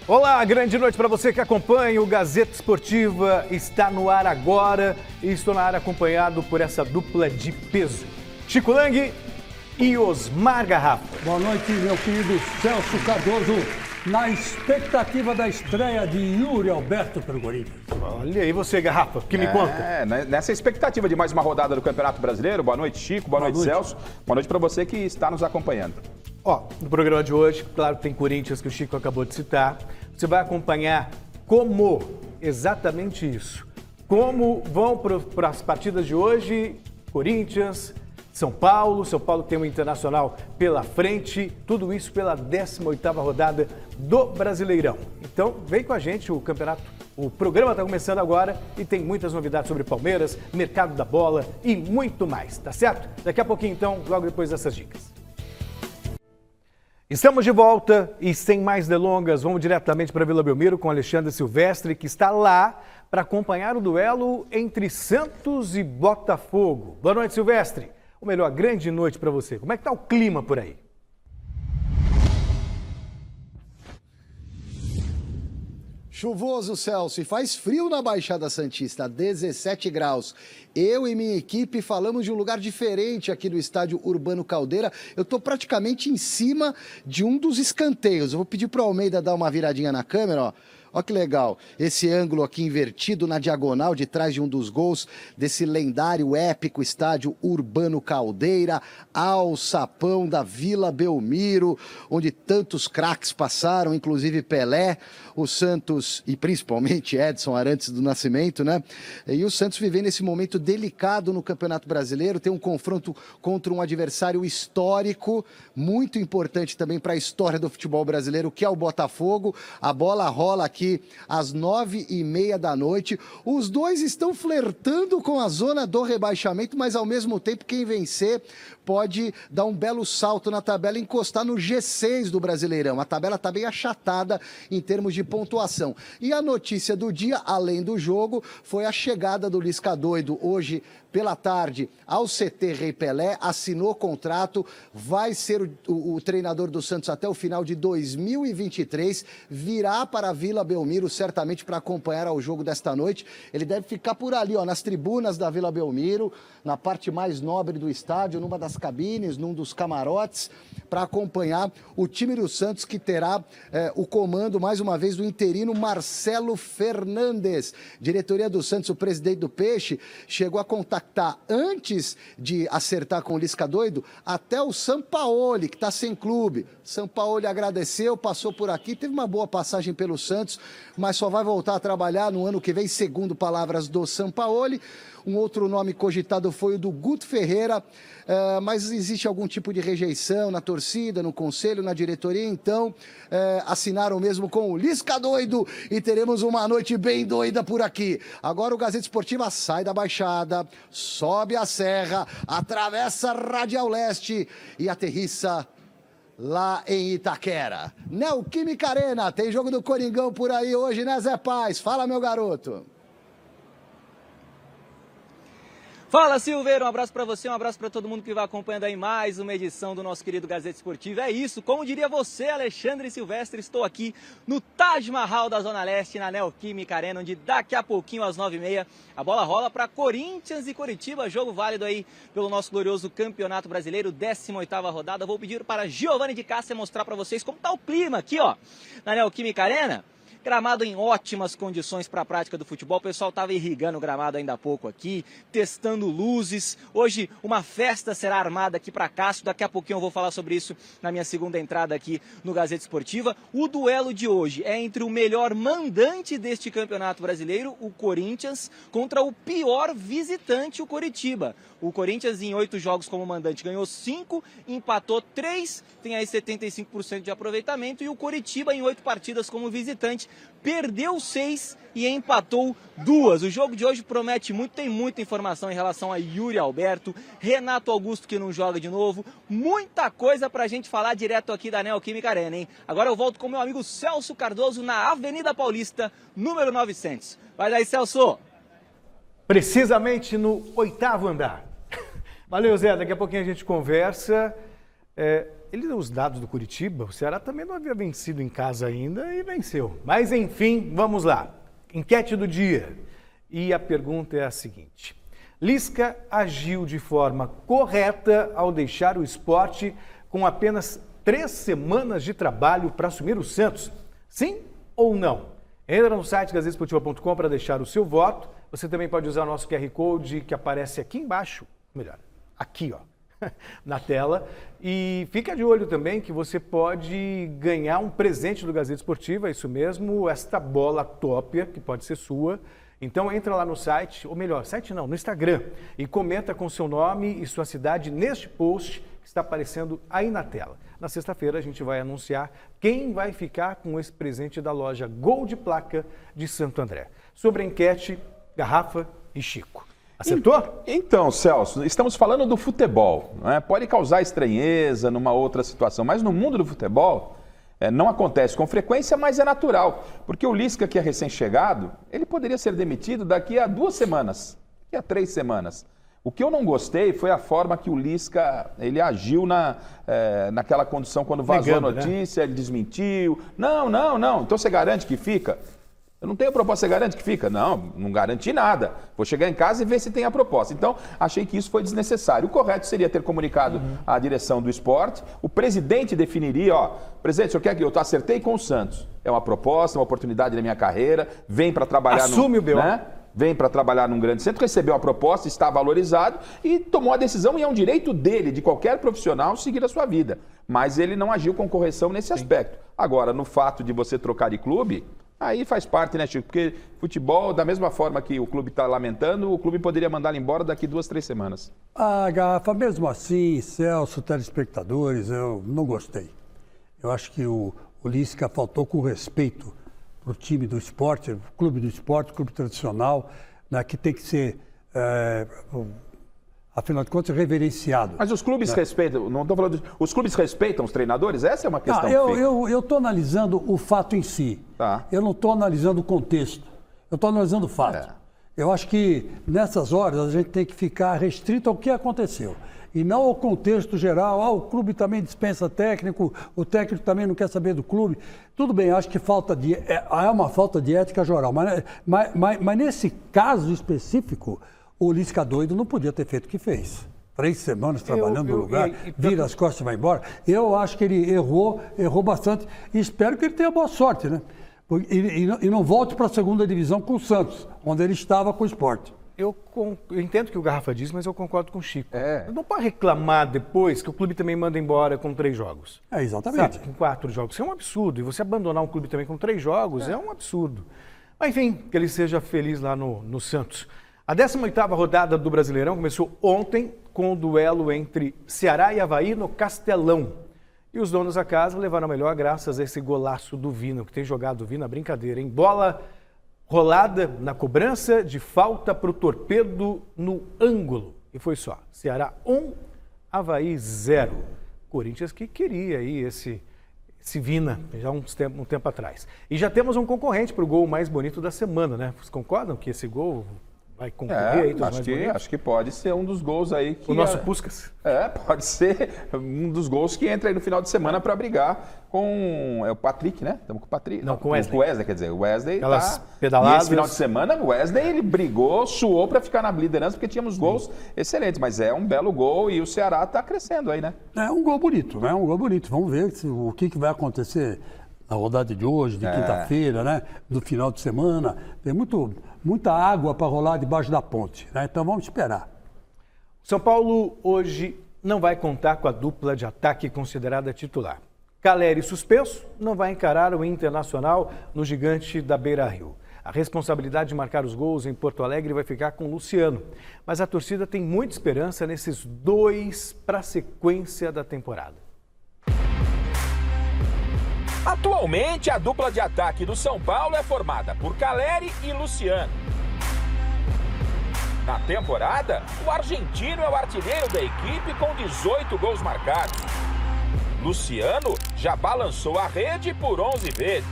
Olá, grande noite para você que acompanha o Gazeta Esportiva. Está no ar agora e estou na área acompanhado por essa dupla de peso. Chico Lang e Osmar Garrafa. Boa noite, meu querido Celso Cardoso, na expectativa da estreia de Yuri Alberto pelo Corinthians. Olha aí você, Garrafa, que me conta? Nessa expectativa de mais uma rodada do Campeonato Brasileiro. Boa noite, Chico. Boa noite, Celso. Boa noite para você que está nos acompanhando. No programa de hoje, claro, tem Corinthians que o Chico acabou de citar. Você vai acompanhar exatamente isso. Como vão para as partidas de hoje, Corinthians, São Paulo tem um Internacional pela frente, tudo isso pela 18ª rodada do Brasileirão. Então, vem com a gente, o programa está começando agora e tem muitas novidades sobre Palmeiras, mercado da bola e muito mais, tá certo? Daqui a pouquinho, então, logo depois dessas dicas. Estamos de volta e sem mais delongas, vamos diretamente para Vila Belmiro com Alexandre Silvestre, que está lá para acompanhar o duelo entre Santos e Botafogo. Boa noite, Silvestre. Ou melhor, grande noite para você. Como é que está o clima por aí? Chuvoso, Celso, e faz frio na Baixada Santista, 17 graus. Eu e minha equipe falamos de um lugar diferente aqui do estádio Urbano Caldeira. Eu estou praticamente em cima de um dos escanteios. Eu vou pedir para o Almeida dar uma viradinha na câmera, ó. Olha que legal, esse ângulo aqui invertido na diagonal de trás de um dos gols desse lendário, épico estádio Urbano Caldeira, alçapão da Vila Belmiro, onde tantos craques passaram, inclusive Pelé, o Santos e principalmente Edson Arantes do Nascimento, né? E o Santos vivendo esse momento delicado no Campeonato Brasileiro, tem um confronto contra um adversário histórico, muito importante também para a história do futebol brasileiro, que é o Botafogo. A bola rola aqui às 9h30 da noite. Os dois estão flertando com a zona do rebaixamento, mas ao mesmo tempo quem vencer pode dar um belo salto na tabela e encostar no G6 do Brasileirão. A tabela está bem achatada em termos de pontuação. E a notícia do dia, além do jogo, foi a chegada do Lisca Doido hoje pela tarde ao CT Rei Pelé, assinou contrato, vai ser o treinador do Santos até o final de 2023, virá para a Vila Belmiro certamente para acompanhar o jogo desta noite. Ele deve ficar por ali, ó, nas tribunas da Vila Belmiro, na parte mais nobre do estádio, numa das cabines, num dos camarotes, para acompanhar o time do Santos, que terá o comando, mais uma vez, do interino Marcelo Fernandes. Diretoria do Santos, o presidente do Peixe, chegou a contactar, antes de acertar com o Lisca Doido, até o Sampaoli, que está sem clube. Sampaoli agradeceu, passou por aqui, teve uma boa passagem pelo Santos, mas só vai voltar a trabalhar no ano que vem, segundo palavras do Sampaoli. Um outro nome cogitado foi o do Guto Ferreira, mas existe algum tipo de rejeição na torcida, no conselho, na diretoria, então assinaram mesmo com o Lisca Doido e teremos uma noite bem doida por aqui. Agora o Gazeta Esportiva sai da Baixada, sobe a serra, atravessa a Radial Leste e aterrissa lá em Itaquera. Neoquímica Arena, tem jogo do Coringão por aí hoje, né, Zé Paz? Fala, meu garoto. Fala, Silveira, um abraço para você, um abraço para todo mundo que vai acompanhando aí mais uma edição do nosso querido Gazeta Esportiva. É isso, como diria você, Alexandre Silvestre, estou aqui no Taj Mahal da Zona Leste, na Neoquímica Arena, onde daqui a pouquinho, às 9h30, a bola rola para Corinthians e Coritiba, jogo válido aí pelo nosso glorioso Campeonato Brasileiro, 18ª rodada. Vou pedir para Giovanni de Cássia mostrar para vocês como está o clima aqui, ó, na Neoquímica Arena. Gramado em ótimas condições para a prática do futebol. O pessoal estava irrigando o gramado ainda há pouco aqui, testando luzes. Hoje uma festa será armada aqui para Cássio. Daqui a pouquinho eu vou falar sobre isso na minha segunda entrada aqui no Gazeta Esportiva. O duelo de hoje é entre o melhor mandante deste Campeonato Brasileiro, o Corinthians, contra o pior visitante, o Coritiba. O Corinthians, em 8 jogos como mandante, ganhou 5, empatou 3, tem aí 75% de aproveitamento. E o Coritiba, em 8 partidas como visitante, perdeu 6 e empatou 2. O jogo de hoje promete muito, tem muita informação em relação a Yuri Alberto, Renato Augusto, que não joga de novo, muita coisa pra gente falar direto aqui da Neoquímica Arena, hein? Agora eu volto com meu amigo Celso Cardoso na Avenida Paulista, número 900. Vai daí, Celso! Precisamente no 8º andar. Valeu, Zé. Daqui a pouquinho a gente conversa. ele deu os dados do Curitiba, o Ceará também não havia vencido em casa ainda e venceu. Mas enfim, vamos lá. Enquete do dia. E a pergunta é a seguinte: Lisca agiu de forma correta ao deixar o esporte com apenas 3 semanas de trabalho para assumir o Santos? Sim ou não? Entra no site gazetesportiva.com para deixar o seu voto. Você também pode usar o nosso QR Code que aparece aqui embaixo, melhor, aqui, ó, na tela. E fica de olho também que você pode ganhar um presente do Gazeta Esportiva, isso mesmo, esta bola tópia, que pode ser sua. Então entra lá no site, ou melhor, site não, no Instagram, e comenta com seu nome e sua cidade neste post que está aparecendo aí na tela. Na sexta-feira a gente vai anunciar quem vai ficar com esse presente da loja Gol de Placa de Santo André. Sobre a enquete, Garrafa e Chico. Acertou? Então, Celso, estamos falando do futebol, né? Pode causar estranheza numa outra situação, mas no mundo do futebol não acontece com frequência, mas é natural. Porque o Lisca, que é recém-chegado, ele poderia ser demitido daqui a 2 semanas, daqui a 3 semanas. O que eu não gostei foi a forma que o Lisca ele agiu naquela condição quando vazou a notícia, ele desmentiu. Não. Então você garante que fica? Eu não tenho proposta, você garante que fica? Não garanti nada. Vou chegar em casa e ver se tem a proposta. Então, achei que isso foi desnecessário. O correto seria ter comunicado à direção do esporte. O presidente definiria, presidente, o senhor quer que eu acertei com o Santos? É uma proposta, uma oportunidade na minha carreira, vem para trabalhar... Assume o BO. Né? Vem para trabalhar num grande centro, recebeu a proposta, está valorizado e tomou a decisão, e é um direito dele, de qualquer profissional, seguir a sua vida. Mas ele não agiu com correção nesse aspecto. Agora, no fato de você trocar de clube... Aí faz parte, né, Chico? Porque futebol, da mesma forma que o clube está lamentando, o clube poderia mandar ele embora daqui 2, 3 semanas. Garrafa, mesmo assim, Celso, telespectadores, eu não gostei. Eu acho que o Lisca faltou com respeito para o time do esporte, o clube do esporte, clube tradicional, né, que tem que ser, afinal de contas, reverenciado. Mas os clubes respeitam, não estou falando os clubes respeitam os treinadores? Essa é uma questão. Eu estou analisando o fato em si. Tá. Eu não estou analisando o contexto. Eu estou analisando o fato. Eu acho que nessas horas a gente tem que ficar restrito ao que aconteceu. E não ao contexto geral. O clube também dispensa técnico, o técnico também não quer saber do clube. Tudo bem, acho que é uma falta de ética geral. Mas nesse caso específico, o Lisca doido não podia ter feito o que fez. 3 semanas trabalhando no lugar, vira as costas e vai embora. Eu acho que ele errou bastante. E espero que ele tenha boa sorte, né? E não volte para a 2ª divisão com o Santos, onde ele estava com o Sport. Eu entendo o que o Garrafa diz, mas eu concordo com o Chico. Não pode reclamar depois que o clube também manda embora com 3 jogos. Exatamente. Sabe, com 4 jogos. Isso é um absurdo. E você abandonar um clube também com 3 jogos é um absurdo. Mas enfim, que ele seja feliz lá no Santos. A 18ª rodada do Brasileirão começou ontem com o duelo entre Ceará e Avaí no Castelão. E os donos da casa levaram a melhor graças a esse golaço do Vina, que tem jogado o Vina, brincadeira, hein? Bola rolada na cobrança de falta para o Torpedo no ângulo. E foi só. Ceará 1, Avaí 0. Corinthians que queria aí esse Vina, já um tempo atrás. E já temos um concorrente para o gol mais bonito da semana, né? Vocês concordam que esse gol vai concorrer aí? Acho que pode ser um dos gols aí que... O nosso Puskás. Pode ser um dos gols que entra aí no final de semana para brigar com o Patrick, né? Estamos com o Patrick. Não, com o Wesley. Com o Wesley, quer dizer, o Wesley pedaladas. E esse final de semana, o Wesley, ele brigou, suou para ficar na liderança, porque tínhamos gols excelentes, mas é um belo gol e o Ceará está crescendo aí, né? É um gol bonito, né? Um gol bonito. Vamos ver o que vai acontecer na rodada de hoje, de quinta-feira, né? Do final de semana. Tem muita água para rolar debaixo da ponte, né? Então vamos esperar. São Paulo hoje não vai contar com a dupla de ataque considerada titular. Caleri, suspenso, não vai encarar o Internacional no Gigante da Beira-Rio. A responsabilidade de marcar os gols em Porto Alegre vai ficar com o Luciano. Mas a torcida tem muita esperança nesses 2 para a sequência da temporada. Atualmente, a dupla de ataque do São Paulo é formada por Caleri e Luciano. Na temporada, o argentino é o artilheiro da equipe com 18 gols marcados. Luciano já balançou a rede por 11 vezes.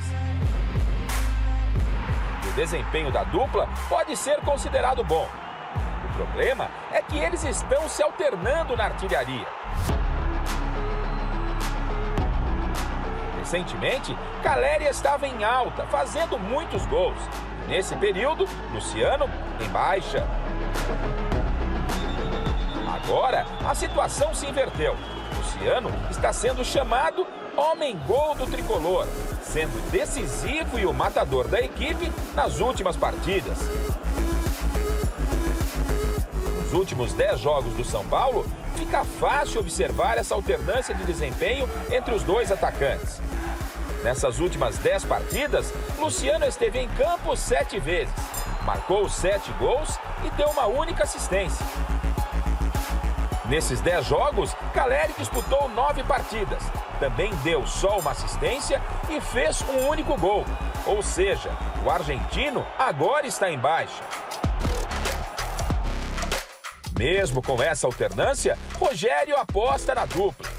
O desempenho da dupla pode ser considerado bom. O problema é que eles estão se alternando na artilharia. recentemente, Caleri estava em alta, fazendo muitos gols. Nesse período, Luciano em baixa. Agora, a situação se inverteu. Luciano está sendo chamado homem-gol do tricolor, sendo decisivo e o matador da equipe nas últimas partidas. Nos últimos 10 jogos do São Paulo, fica fácil observar essa alternância de desempenho entre os dois atacantes. Nessas últimas 10 partidas, Luciano esteve em campo 7 vezes, marcou 7 gols e deu uma única assistência. Nesses 10 jogos, Caleri disputou 9 partidas, também deu só uma assistência e fez um único gol. Ou seja, o argentino agora está em baixa. Mesmo com essa alternância, Rogério aposta na dupla.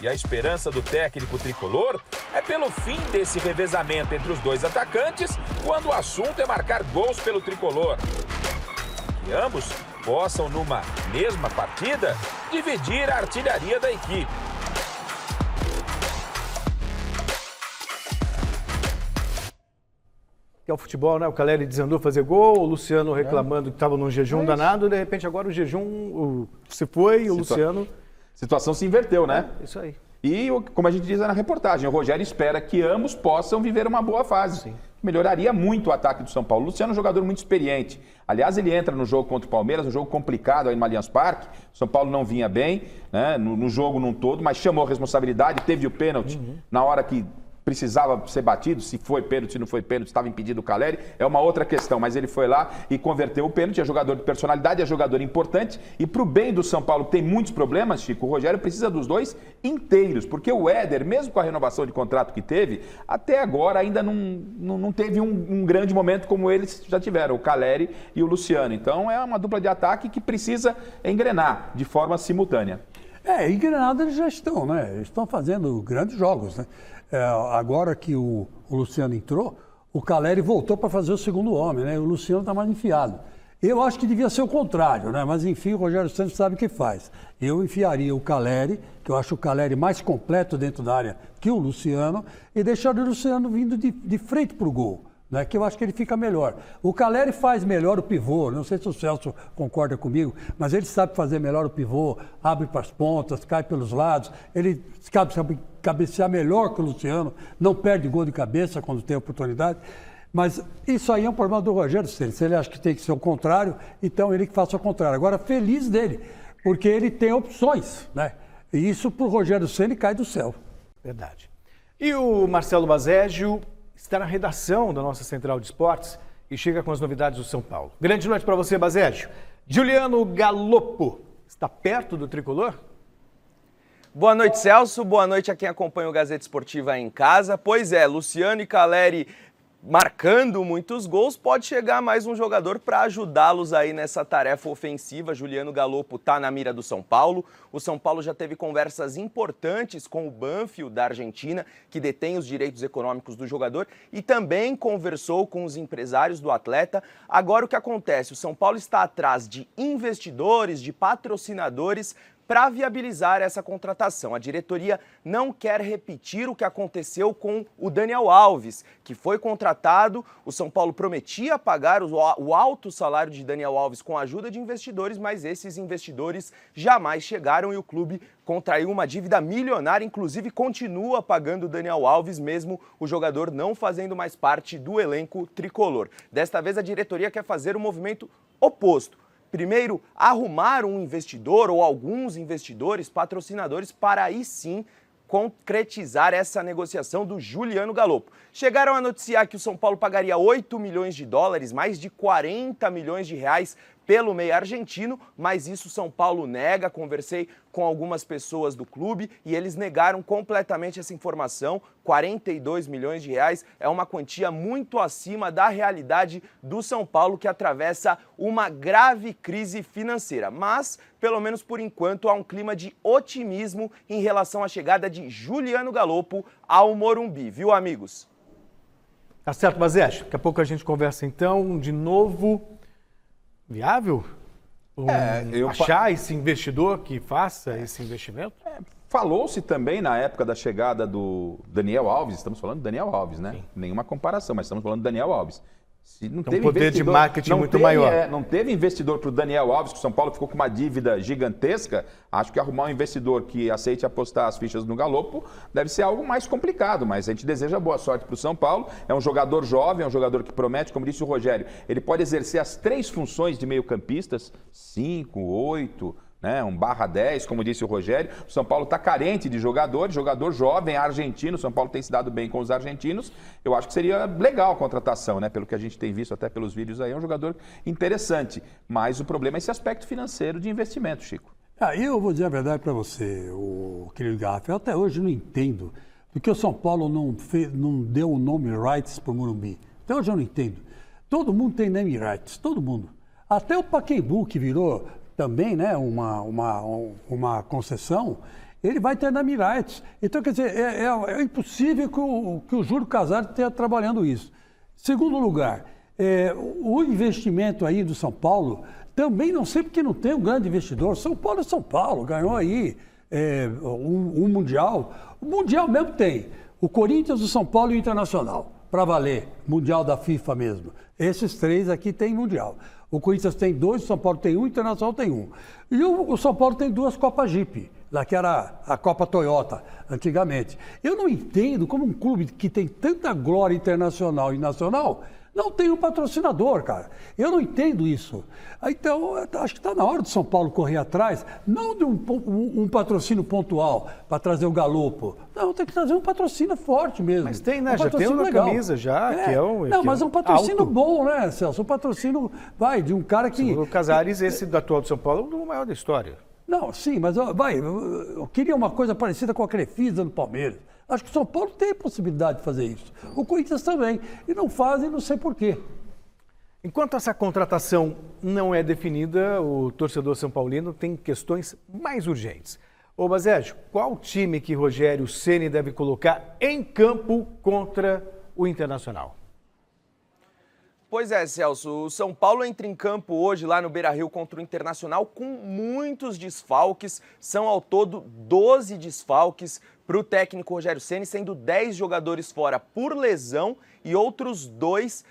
E a esperança do técnico tricolor é pelo fim desse revezamento entre os dois atacantes, quando o assunto é marcar gols pelo tricolor. Que ambos possam, numa mesma partida, dividir a artilharia da equipe. Que é o futebol, né? O Caleri desandou fazer gol, o Luciano reclamando que estava num jejum danado, de repente agora o jejum se foi e o Luciano... Situação se inverteu, né? Isso aí. E, como a gente diz na reportagem, o Rogério espera que ambos possam viver uma boa fase. Sim. Melhoraria muito o ataque do São Paulo. O Luciano é um jogador muito experiente. Aliás, ele entra no jogo contra o Palmeiras, um jogo complicado aí no Allianz Parque. O São Paulo não vinha bem, né, no jogo num todo, mas chamou a responsabilidade, teve o pênalti na hora que precisava ser batido, se foi pênalti, se não foi pênalti, estava impedido o Caleri, é uma outra questão, mas ele foi lá e converteu o pênalti, é jogador de personalidade, é jogador importante, e para o bem do São Paulo, que tem muitos problemas, Chico, o Rogério precisa dos dois inteiros, porque o Éder, mesmo com a renovação de contrato que teve, até agora ainda não teve um grande momento como eles já tiveram, o Caleri e o Luciano, então é uma dupla de ataque que precisa engrenar de forma simultânea. Engrenados eles já estão, né? Eles estão fazendo grandes jogos, né? Agora que o Luciano entrou, o Caleri voltou para fazer o segundo homem, né? O Luciano está mais enfiado. Eu acho que devia ser o contrário, né? Mas enfim, o Rogério Ceni sabe o que faz. Eu enfiaria o Caleri, que eu acho o Caleri mais completo dentro da área que o Luciano, e deixaria o Luciano vindo de frente para o gol, né, que eu acho que ele fica melhor. O Caleri faz melhor o pivô, não sei se o Celso concorda comigo, mas ele sabe fazer melhor o pivô, abre para as pontas, cai pelos lados, ele sabe cabecear melhor que o Luciano, não perde gol de cabeça quando tem oportunidade, mas isso aí é um problema do Rogério Ceni. Se ele acha que tem que ser o contrário, então ele que faça o contrário. Agora, feliz dele, porque ele tem opções, né? E isso para o Rogério Ceni cai do céu. Verdade. E o Marcelo Bazégio está na redação da nossa Central de Esportes e chega com as novidades do São Paulo. Grande noite para você, Bazégio. Juliano Galopo está perto do tricolor? Boa noite, Celso. Boa noite a quem acompanha o Gazeta Esportiva em casa. Pois é, Luciano e Caleri marcando muitos gols, pode chegar mais um jogador para ajudá-los aí nessa tarefa ofensiva. Juliano Galopo está na mira do São Paulo. O São Paulo já teve conversas importantes com o Banfield da Argentina, que detém os direitos econômicos do jogador, e também conversou com os empresários do atleta. Agora o que acontece? O São Paulo está atrás de investidores, de patrocinadores, para viabilizar essa contratação. A diretoria não quer repetir o que aconteceu com o Daniel Alves, que foi contratado. O São Paulo prometia pagar o alto salário de Daniel Alves com a ajuda de investidores, mas esses investidores jamais chegaram e o clube contraiu uma dívida milionária, inclusive continua pagando o Daniel Alves, mesmo o jogador não fazendo mais parte do elenco tricolor. Desta vez a diretoria quer fazer um movimento oposto. Primeiro, arrumar um investidor ou alguns investidores, patrocinadores, para aí sim concretizar essa negociação do Juliano Galopo. Chegaram a noticiar que o São Paulo pagaria 8 milhões de dólares, mais de 40 milhões de reais pelo meio argentino, mas isso o São Paulo nega. Conversei com algumas pessoas do clube e eles negaram completamente essa informação. 42 milhões de reais é uma quantia muito acima da realidade do São Paulo, que atravessa uma grave crise financeira. Mas, pelo menos por enquanto, há um clima de otimismo em relação à chegada de Juliano Galopo ao Morumbi, viu, amigos? Tá certo, Bazégio. Daqui a pouco a gente conversa então de novo. Viável? Achar esse investidor que faça esse investimento? Falou-se também na época da chegada do Daniel Alves, estamos falando do Daniel Alves, né? Sim. Nenhuma comparação, mas estamos falando do Daniel Alves. Se não teve poder de marketing muito maior. Não teve investidor para o Daniel Alves, que o São Paulo ficou com uma dívida gigantesca. Acho que arrumar um investidor que aceite apostar as fichas no Galopo deve ser algo mais complicado, mas a gente deseja boa sorte para o São Paulo. É um jogador jovem, é um jogador que promete, como disse o Rogério, ele pode exercer as 3 funções de meio-campistas, 5, 8... né, um /10, como disse o Rogério. O São Paulo está carente de jogador jovem, argentino. O São Paulo tem se dado bem com os argentinos. Eu acho que seria legal a contratação, né? Pelo que a gente tem visto até pelos vídeos aí, é um jogador interessante. Mas o problema é esse aspecto financeiro de investimento, Chico. Eu vou dizer a verdade para você, o querido Garrafa. Eu até hoje não entendo porque o São Paulo não deu o nome rights para o Morumbi. Até hoje eu não entendo. Todo mundo tem name rights, todo mundo. Até o Pacaembu, que virou também, né, uma concessão, ele vai ter name rights. Então, quer dizer, é impossível que o Júlio Casares esteja trabalhando isso. Segundo lugar, o investimento aí do São Paulo, também não sei porque não tem um grande investidor. São Paulo é São Paulo, ganhou aí um Mundial. O Mundial mesmo tem. O Corinthians, o São Paulo e o Internacional, para valer. Mundial da FIFA mesmo. Esses 3 aqui tem Mundial. O Corinthians tem 2, o São Paulo tem 1, o Internacional tem 1. E o São Paulo tem 2 Copas Jeep, lá que era a Copa Toyota, antigamente. Eu não entendo como um clube que tem tanta glória internacional e nacional não tem um patrocinador, cara. Eu não entendo isso. Então, acho que está na hora do São Paulo correr atrás, não de um patrocínio pontual para trazer o Galopo. Não, tem que trazer um patrocínio forte mesmo. Mas tem, né? Já tem uma camisa já, que é um... Não, mas é um patrocínio bom, né, Celso? Um patrocínio, de um cara que... O Casares, esse do atual do São Paulo, é o maior da história. Não, sim, mas eu queria uma coisa parecida com a Crefisa do Palmeiras. Acho que o São Paulo tem possibilidade de fazer isso. O Corinthians também. E não fazem, não sei por quê. Enquanto essa contratação não é definida, o torcedor são paulino tem questões mais urgentes. Ô Baségio, qual time que Rogério Ceni deve colocar em campo contra o Internacional? Pois é, Celso, o São Paulo entra em campo hoje lá no Beira-Rio contra o Internacional com muitos desfalques. São ao todo 12 desfalques para o técnico Rogério Ceni, sendo 10 jogadores fora por lesão e outros 2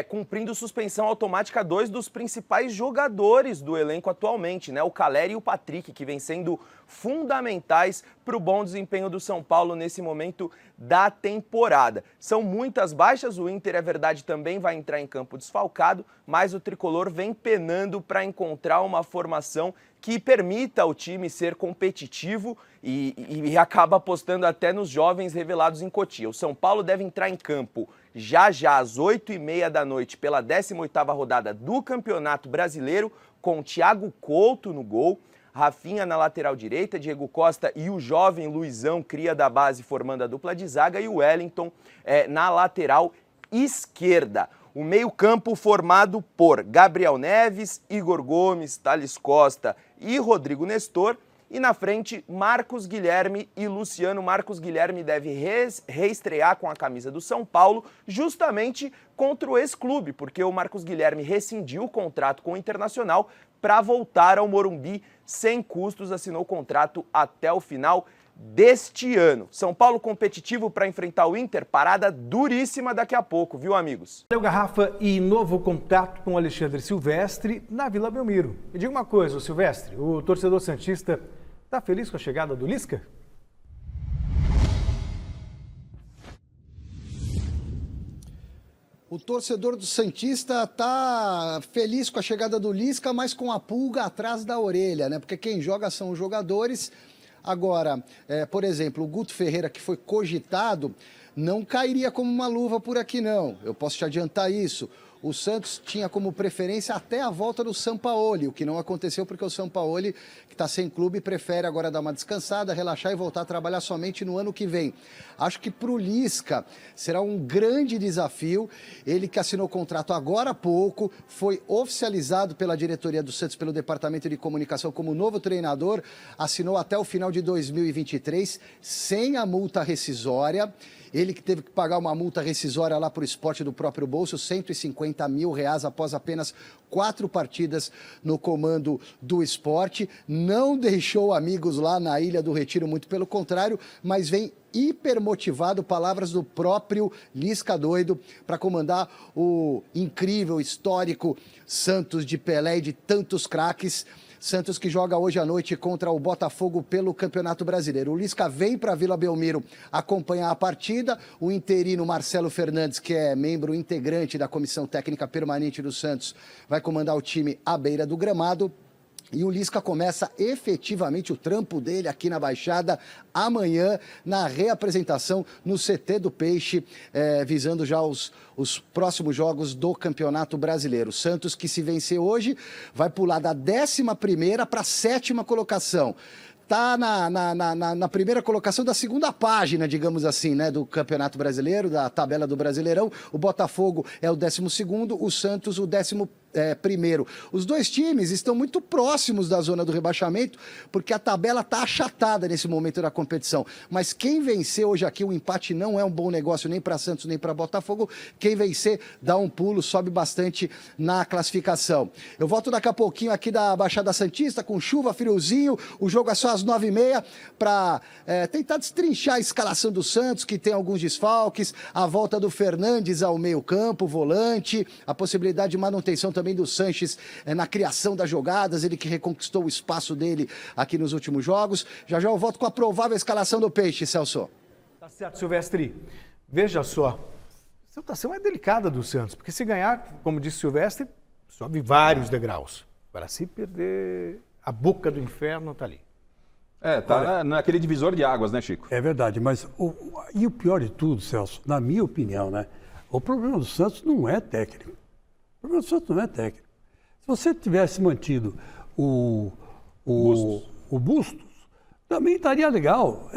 cumprindo suspensão automática, 2 dos principais jogadores do elenco atualmente, né? O Caleri e o Patrick, que vêm sendo fundamentais para o bom desempenho do São Paulo nesse momento da temporada. São muitas baixas, o Inter, é verdade, também vai entrar em campo desfalcado, mas o tricolor vem penando para encontrar uma formação que permita ao time ser competitivo e acaba apostando até nos jovens revelados em Cotia. O São Paulo deve entrar em campo já às 8h30 da noite pela 18ª rodada do Campeonato Brasileiro, com Thiago Couto no gol, Rafinha na lateral direita, Diego Costa e o jovem Luizão, cria da base, formando a dupla de zaga, e o Wellington na lateral esquerda. O meio-campo formado por Gabriel Neves, Igor Gomes, Thales Costa e Rodrigo Nestor. E na frente, Marcos Guilherme e Luciano. Marcos Guilherme deve reestrear com a camisa do São Paulo, justamente contra o ex-clube, porque o Marcos Guilherme rescindiu o contrato com o Internacional para voltar ao Morumbi sem custos, assinou o contrato até o final deste ano. São Paulo competitivo para enfrentar o Inter, parada duríssima daqui a pouco, viu, amigos? Valeu, Garrafa, e novo contato com o Alexandre Silvestre na Vila Belmiro. Me diga uma coisa, Silvestre, o torcedor santista está feliz com a chegada do Lisca? O torcedor do Santista está feliz com a chegada do Lisca, mas com a pulga atrás da orelha, né? Porque quem joga são os jogadores. Agora, por exemplo, o Guto Ferreira, que foi cogitado, não cairia como uma luva por aqui, não. Eu posso te adiantar isso. O Santos tinha como preferência até a volta do Sampaoli, o que não aconteceu porque o Sampaoli, que está sem clube, prefere agora dar uma descansada, relaxar e voltar a trabalhar somente no ano que vem. Acho que para o Lisca será um grande desafio. Ele que assinou o contrato agora há pouco, foi oficializado pela diretoria do Santos, pelo Departamento de Comunicação como novo treinador, assinou até o final de 2023, sem a multa rescisória. Ele que teve que pagar uma multa rescisória lá para o Sport do próprio bolso, R$150 mil após apenas 4 partidas no comando do Sport. Não deixou amigos lá na Ilha do Retiro, muito pelo contrário, mas vem hipermotivado, palavras do próprio Lisca doido, para comandar o incrível, histórico Santos de Pelé e de tantos craques. Santos que joga hoje à noite contra o Botafogo pelo Campeonato Brasileiro. O Lisca vem para Vila Belmiro acompanhar a partida. O interino Marcelo Fernandes, que é membro integrante da Comissão Técnica Permanente do Santos, vai comandar o time à beira do gramado. E o Lisca começa efetivamente o trampo dele aqui na Baixada amanhã, na reapresentação no CT do Peixe, visando já os próximos jogos do Campeonato Brasileiro. O Santos, que se vencer hoje, vai pular da 11ª para a 7ª colocação. Está na primeira colocação da segunda página, digamos assim, né, do Campeonato Brasileiro, da tabela do Brasileirão. O Botafogo é o 12º, o Santos o 11º. Os dois times estão muito próximos da zona do rebaixamento, porque a tabela está achatada nesse momento da competição. Mas quem vencer hoje aqui, o empate não é um bom negócio nem para Santos nem para Botafogo. Quem vencer dá um pulo, sobe bastante na classificação. Eu volto daqui a pouquinho aqui da Baixada Santista, com chuva, friozinho. O jogo é só às 9h30 para tentar destrinchar a escalação do Santos, que tem alguns desfalques, a volta do Fernandes ao meio-campo, volante, a possibilidade de manutenção também do Sanches na criação das jogadas, ele que reconquistou o espaço dele aqui nos últimos jogos. Já eu volto com a provável escalação do Peixe, Celso. Tá certo, Silvestre. Veja só, a situação é delicada do Santos, porque se ganhar, como disse Silvestre, sobe vários degraus. Para se perder, a boca do inferno está ali. Tá naquele divisor de águas, né, Chico? É verdade, mas o pior de tudo, Celso, na minha opinião, né? O problema do Santos não é técnico. O problema do Santos não é técnico. Se você tivesse mantido o Bustos, também estaria legal.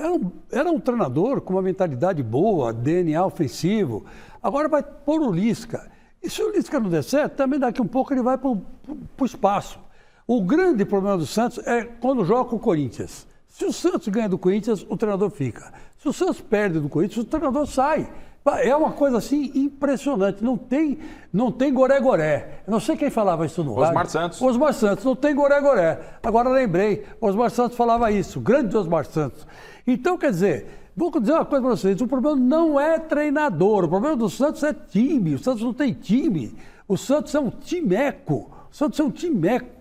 Era um treinador com uma mentalidade boa, DNA ofensivo. Agora vai pôr o Lisca. E se o Lisca não der certo, também daqui um pouco ele vai para o espaço. O grande problema do Santos é quando joga com o Corinthians. Se o Santos ganha do Corinthians, o treinador fica. Se o Santos perde do Corinthians, o treinador sai. É uma coisa assim impressionante, não tem goré-goré. Eu não sei quem falava isso no rádio. Osmar Santos. Osmar Santos, não tem goré-goré. Agora lembrei, Osmar Santos falava isso, grande Osmar Santos. Então, quer dizer, vou dizer uma coisa para vocês, o problema não é treinador, o problema do Santos é time, o Santos não tem time, o Santos é um timeco, o Santos é um timeco.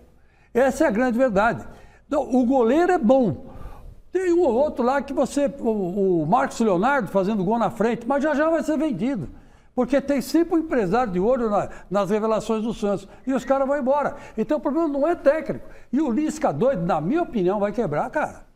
Essa é a grande verdade. Então, o goleiro é bom. Tem um ou outro lá que o Marcos Leonardo fazendo gol na frente, mas já vai ser vendido. Porque tem sempre um empresário de olho nas revelações do Santos. E os caras vão embora. Então o problema não é técnico. E o Lisca doido, na minha opinião, vai quebrar, cara.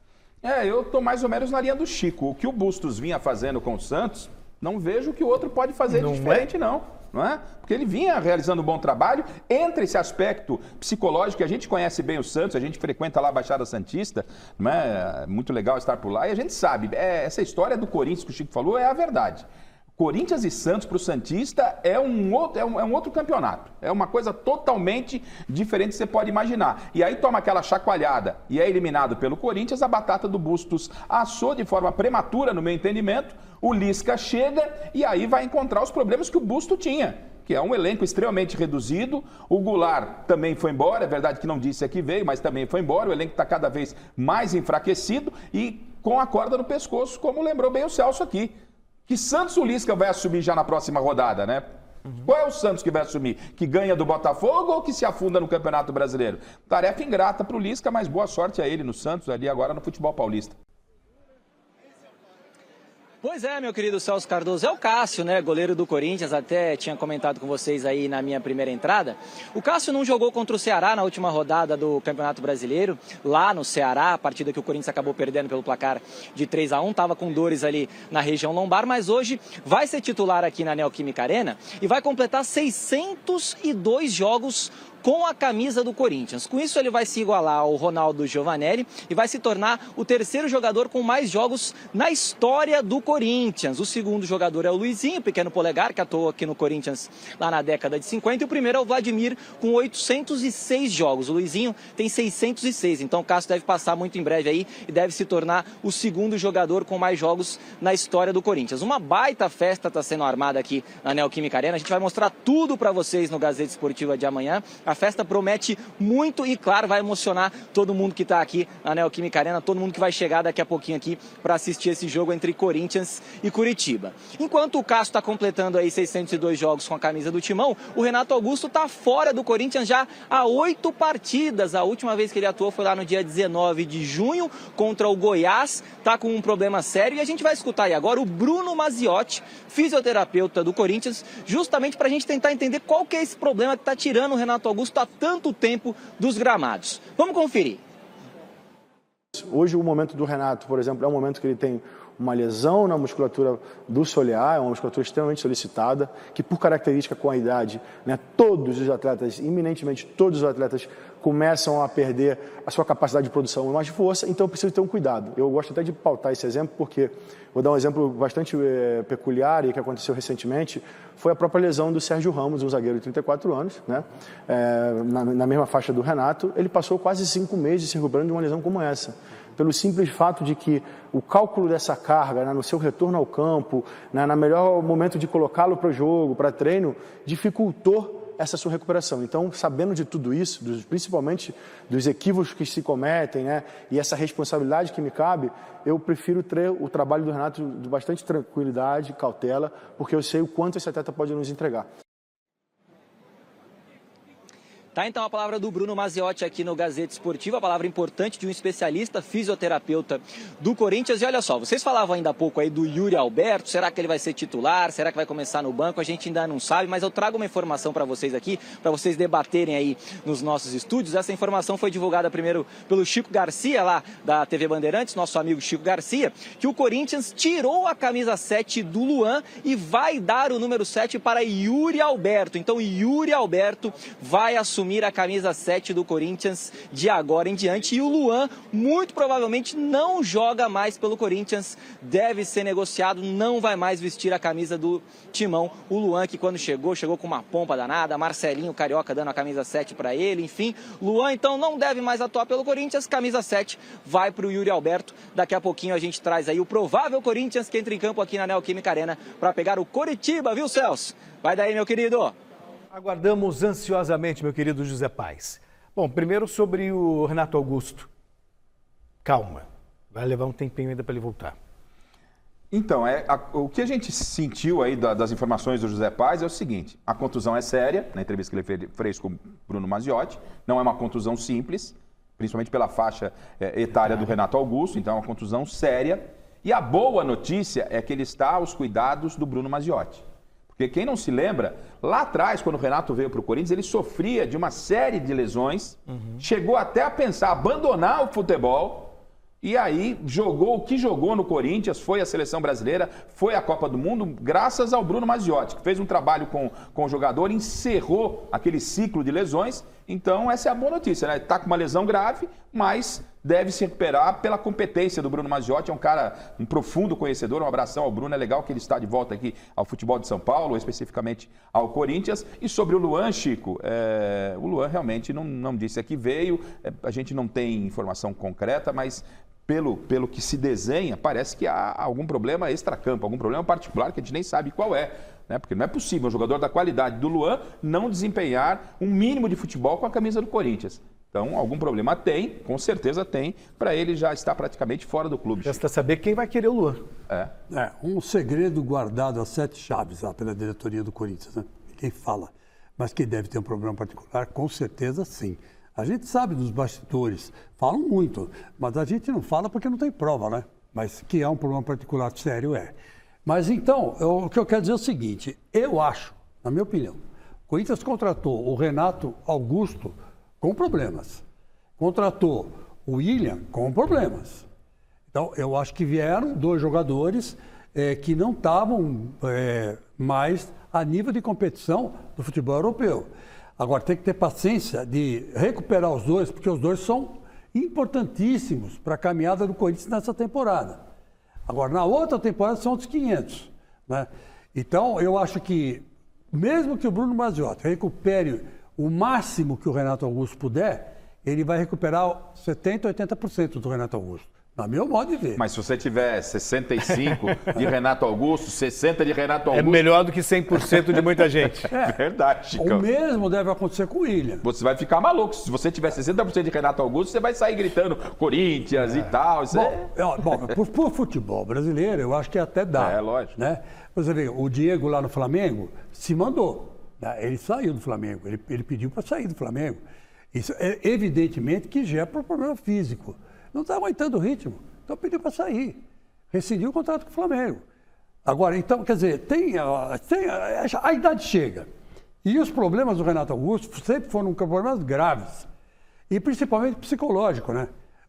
Eu tô mais ou menos na linha do Chico. O que o Bustos vinha fazendo com o Santos, não vejo que o outro pode fazer de diferente, não é? Porque ele vinha realizando um bom trabalho. Entre esse aspecto psicológico, que a gente conhece bem o Santos, a gente frequenta lá a Baixada Santista, não é? Muito legal estar por lá, e a gente sabe, essa história do Corinthians que o Chico falou é a verdade. Corinthians e Santos para o Santista é um outro campeonato. É uma coisa totalmente diferente que você pode imaginar. E aí toma aquela chacoalhada e é eliminado pelo Corinthians, a batata do Bustos assou de forma prematura, no meu entendimento. O Lisca chega e aí vai encontrar os problemas que o Bustos tinha, que é um elenco extremamente reduzido. O Goulart também foi embora, é verdade que não disse que veio, mas também foi embora. O elenco está cada vez mais enfraquecido e com a corda no pescoço, como lembrou bem o Celso aqui. Que Santos o Lisca vai assumir já na próxima rodada, né? Qual é o Santos que vai assumir? Que ganha do Botafogo ou que se afunda no Campeonato Brasileiro? Tarefa ingrata para o Lisca, mas boa sorte a ele no Santos, ali agora no futebol paulista. Pois é, meu querido Celso Cardoso, é o Cássio, né, goleiro do Corinthians, até tinha comentado com vocês aí na minha primeira entrada. O Cássio não jogou contra o Ceará na última rodada do Campeonato Brasileiro, lá no Ceará, a partida que o Corinthians acabou perdendo pelo placar de 3-1, estava com dores ali na região lombar, mas hoje vai ser titular aqui na Neoquímica Arena e vai completar 602 jogos com a camisa do Corinthians. Com isso, ele vai se igualar ao Ronaldo Giovanelli e vai se tornar o terceiro jogador com mais jogos na história do Corinthians. O segundo jogador é o Luizinho, pequeno polegar, que atuou aqui no Corinthians lá na década de 50. E o primeiro é o Vladimir, com 806 jogos. O Luizinho tem 606, então o Cássio deve passar muito em breve aí e deve se tornar o segundo jogador com mais jogos na história do Corinthians. Uma baita festa está sendo armada aqui na Neoquímica Arena. A gente vai mostrar tudo para vocês no Gazeta Esportiva de amanhã. A festa promete muito e, claro, vai emocionar todo mundo que está aqui na Neoquímica Arena, todo mundo que vai chegar daqui a pouquinho aqui para assistir esse jogo entre Corinthians e Curitiba. Enquanto o Cássio está completando aí 602 jogos com a camisa do Timão, o Renato Augusto está fora do Corinthians já há 8 partidas. A última vez que ele atuou foi lá no dia 19 de junho contra o Goiás. Está com um problema sério e a gente vai escutar aí agora o Bruno Maziotti, fisioterapeuta do Corinthians, justamente para a gente tentar entender qual que é esse problema que está tirando o Renato Augusto há tanto tempo dos gramados. Vamos conferir. Hoje o momento do Renato, por exemplo, é um momento que ele tem uma lesão na musculatura do solear, é uma musculatura extremamente solicitada, que por característica com a idade, né, todos os atletas, iminentemente todos os atletas, começam a perder a sua capacidade de produção e mais força, então eu preciso ter um cuidado. Eu gosto até de pautar esse exemplo, porque vou dar um exemplo bastante peculiar e que aconteceu recentemente, foi a própria lesão do Sérgio Ramos, um zagueiro de 34 anos, né, na mesma faixa do Renato. Ele passou quase 5 meses se recuperando de uma lesão como essa, pelo simples fato de que o cálculo dessa carga, né, no seu retorno ao campo, né, no melhor momento de colocá-lo para o jogo, para treino, dificultou essa sua recuperação. Então, sabendo de tudo isso, principalmente dos equívocos que se cometem, né, e essa responsabilidade que me cabe, eu prefiro ter o trabalho do Renato de bastante tranquilidade, cautela, porque eu sei o quanto esse atleta pode nos entregar. Tá, então a palavra do Bruno Maziotti aqui no Gazeta Esportiva, a palavra importante de um especialista, fisioterapeuta do Corinthians. E olha só, vocês falavam ainda há pouco aí do Yuri Alberto, será que ele vai ser titular, será que vai começar no banco? A gente ainda não sabe, mas eu trago uma informação para vocês aqui, para vocês debaterem aí nos nossos estúdios. Essa informação foi divulgada primeiro pelo Chico Garcia, lá da TV Bandeirantes, nosso amigo Chico Garcia, que o Corinthians tirou a camisa 7 do Luan e vai dar o número 7 para Yuri Alberto. Então Yuri Alberto vai assumir a camisa 7 do Corinthians de agora em diante. E o Luan, muito provavelmente, não joga mais pelo Corinthians, deve ser negociado, não vai mais vestir a camisa do Timão. O Luan, que quando chegou com uma pompa danada, Marcelinho Carioca dando a camisa 7 para ele, enfim. Luan, então, não deve mais atuar pelo Corinthians, camisa 7 vai para o Yuri Alberto. Daqui a pouquinho a gente traz aí o provável Corinthians que entra em campo aqui na Neoquímica Arena para pegar o Coritiba, viu, Celso? Vai daí, meu querido! Aguardamos ansiosamente, meu querido José Paes. Bom, primeiro sobre o Renato Augusto. Calma, vai levar um tempinho ainda para ele voltar. Então, o que a gente sentiu aí das informações do José Paes é o seguinte: a contusão é séria, na entrevista que ele fez com o Bruno Maziotti, não é uma contusão simples, principalmente pela faixa etária do Renato Augusto, então é uma contusão séria. E a boa notícia é que ele está aos cuidados do Bruno Maziotti. Porque quem não se lembra, lá atrás, quando o Renato veio para o Corinthians, ele sofria de uma série de lesões, chegou até a pensar abandonar o futebol, e aí jogou o que jogou no Corinthians, foi a Seleção Brasileira, foi a Copa do Mundo, graças ao Bruno Maziotti, que fez um trabalho com o jogador, encerrou aquele ciclo de lesões. Então essa é a boa notícia, né? Está com uma lesão grave, mas deve se recuperar pela competência do Bruno Maziotti, é um cara, um profundo conhecedor. Um abração ao Bruno, é legal que ele está de volta aqui ao futebol de São Paulo, especificamente ao Corinthians. E sobre o Luan, Chico, o Luan realmente não disse a que veio, a gente não tem informação concreta, mas pelo que se desenha, parece que há algum problema extracampo, algum problema particular que a gente nem sabe qual é. Porque não é possível um jogador da qualidade do Luan não desempenhar um mínimo de futebol com a camisa do Corinthians. Então, algum problema tem, com certeza tem, para ele já estar praticamente fora do clube. Resta saber quem vai querer o Luan. Um segredo guardado a 7 chaves lá pela diretoria do Corinthians, né? Ninguém fala. Mas que deve ter um problema particular, com certeza sim. A gente sabe dos bastidores, falam muito, mas a gente não fala porque não tem prova, né? Mas que é um problema particular sério, é. Mas então, o que eu quero dizer é o seguinte: eu acho, na minha opinião, o Corinthians contratou o Renato Augusto com problemas, contratou o William com problemas. Então, eu acho que vieram 2 jogadores que não estavam mais a nível de competição do futebol europeu. Agora, tem que ter paciência de recuperar os dois, porque os dois são importantíssimos para a caminhada do Corinthians nessa temporada. Agora, na outra temporada são outros 500. Né? Então, eu acho que, mesmo que o Bruno Maziotti recupere o máximo que o Renato Augusto puder, ele vai recuperar 70%, 80% do Renato Augusto. No meu modo de ver. Mas se você tiver 65 de Renato Augusto, 60 de Renato Augusto... É melhor do que 100% de muita gente. Verdade, Chico. O mesmo deve acontecer com o William. Você vai ficar maluco. Se você tiver 60% de Renato Augusto, você vai sair gritando Corinthians e tal. Isso Bom, por futebol brasileiro, eu acho que até dá. É, lógico. Né? Você vê, o Diego lá no Flamengo se mandou. Né? Ele saiu do Flamengo. Ele pediu para sair do Flamengo. Isso é evidentemente que gera problema físico. Não está aguentando o ritmo. Então pediu para sair. Rescindiu o contrato com o Flamengo. Agora, então, quer dizer, a idade chega. E os problemas do Renato Augusto sempre foram problemas graves. E principalmente psicológico, né?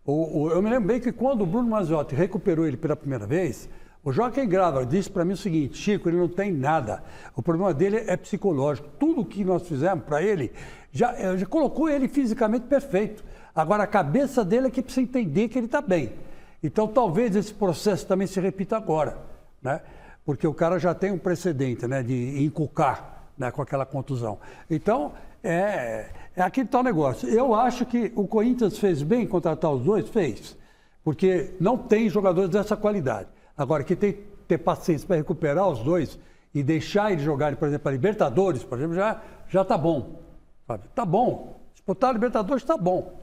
Eu me lembro bem que quando o Bruno Maziotti recuperou ele pela primeira vez, o Joaquim Grava disse para mim o seguinte: Chico, ele não tem nada. O problema dele é psicológico. Tudo que nós fizemos para ele já colocou ele fisicamente perfeito. Agora, a cabeça dele é que precisa entender que ele está bem. Então, talvez esse processo também se repita agora, né? Porque o cara já tem um precedente, né, de encucar, né, com aquela contusão. Então, é aquele tal negócio. Eu acho que o Corinthians fez bem em contratar os dois, fez. Porque não tem jogadores dessa qualidade. Agora, que tem que ter paciência para recuperar os dois e deixar eles jogarem, por exemplo, a Libertadores, por exemplo, já está bom. Está bom. Disputar a Libertadores está bom.